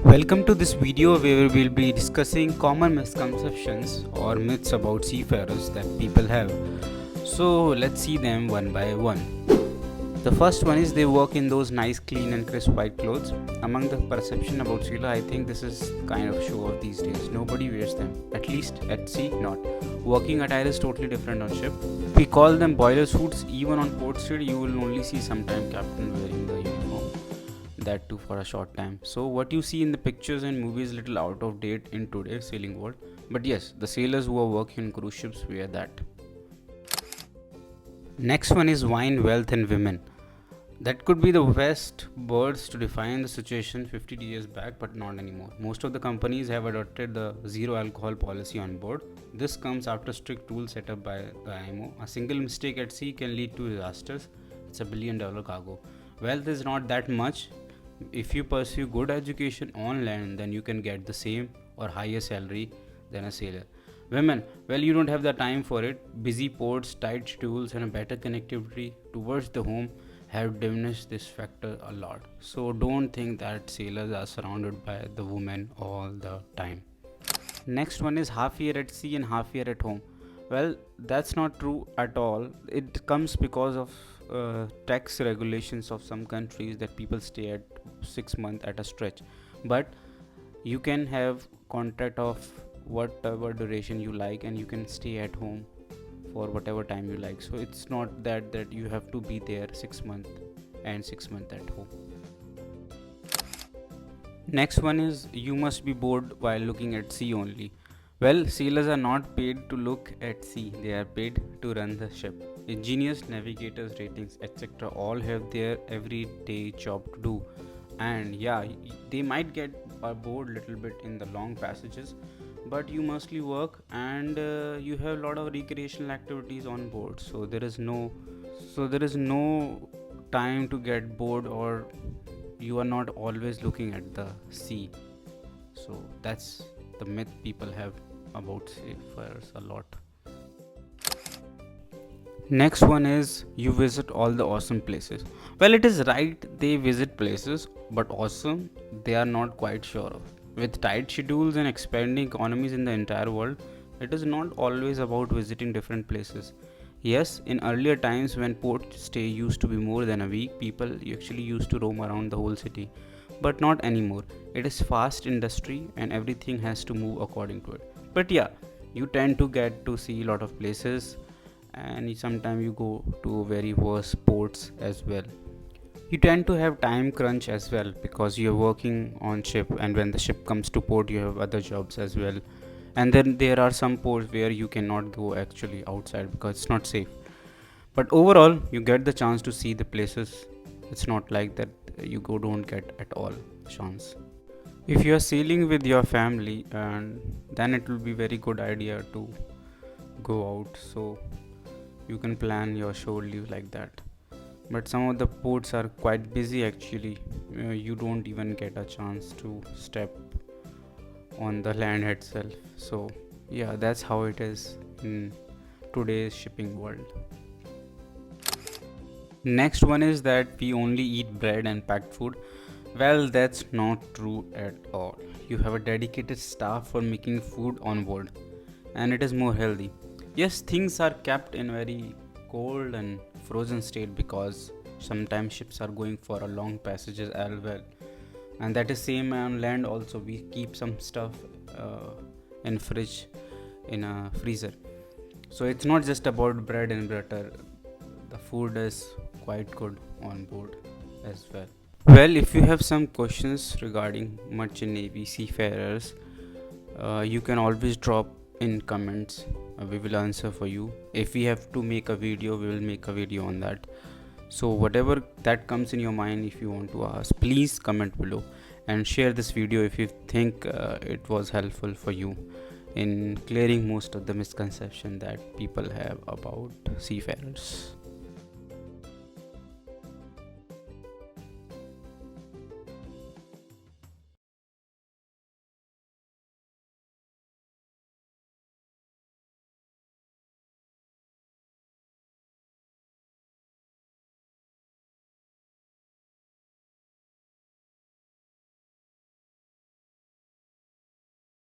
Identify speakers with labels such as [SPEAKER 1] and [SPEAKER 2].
[SPEAKER 1] Welcome to this video where we'll be discussing common misconceptions or myths about seafarers that people have. So let's see them one by one. The first one is they work in those nice, clean, and crisp white clothes. Among the perception about sailor, I think this is kind of show off these days. Nobody wears them, at least at sea, not. Working attire is totally different on ship. We call them boiler suits. Even on port side, you will only see sometime captain wearing the uniform, that too for a short time. So what you see in the pictures and movies little out of date in today's sailing world. But yes, the sailors who are working on cruise ships wear that. Next one is wine, wealth and women. That could be the best words to define the situation 50 years back, but not anymore. Most of the companies have adopted the zero alcohol policy on board. This comes after strict rules set up by the IMO. A single mistake at sea can lead to disasters. It's $1 billion cargo. Wealth is not that much. If you pursue good education on land, then you can get the same or higher salary than a sailor. Women, well, you don't have the time for it. Busy ports, tight schedules, and a better connectivity towards the home have diminished this factor a lot. So don't think that sailors are surrounded by the women all the time. Next one is half year at sea and half year at home. Well, that's not true at all. It comes because of tax regulations of some countries that people stay at 6 months at a stretch. But you can have contract of whatever duration you like, and you can stay at home for whatever time you like. So it's not that you have to be there 6 months and 6 months at home. Next one is you must be bored while looking at sea only. Well, sailors are not paid to look at sea, they are paid to run the ship. Engineers, navigators, ratings, etc. all have their everyday job to do. And yeah, they might get bored little bit in the long passages, but you mostly work, and you have a lot of recreational activities on board. So there is no time to get bored, or you are not always looking at the sea. So that's the myth people have about seafarers a lot. Next one is you visit all the awesome places. Well, it is right, they visit places, but awesome they are not quite sure of. With tight schedules and expanding economies in the entire world, it is not always about visiting different places. Yes, in earlier times when port stay used to be more than a week, people actually used to roam around the whole city. But not anymore. It is fast industry and everything has to move according to it. But yeah, you tend to get to see a lot of places, and sometimes you go to very worse ports as well. You tend to have time crunch as well because you're working on ship, and when the ship comes to port you have other jobs as well. And then there are some ports where you cannot go actually outside because it's not safe. But overall you get the chance to see the places. It's not like that you go don't get at all chance. If you are sailing with your family, and then it will be very good idea to go out, so you can plan your shore leave like that. But some of the ports are quite busy actually. You don't even get a chance to step on the land itself. So yeah, that's how it is in today's shipping world. Next one is that we only eat bread and packed food. Well, that's not true at all. You have a dedicated staff for making food on board, and it is more healthy. Yes, things are kept in very cold and frozen state because sometimes ships are going for a long passages as well, and that is same on land also. We keep some stuff in fridge, in a freezer. So it's not just about bread and butter. The food is quite good on board as well. Well, if you have some questions regarding merchant navy seafarers, you can always drop in comments. We will answer for you. If we have to make a video, we will make a video on that. So whatever that comes in your mind, if you want to ask, please comment below and share this video if you think it was helpful for you in clearing most of the misconception that people have about seafarers.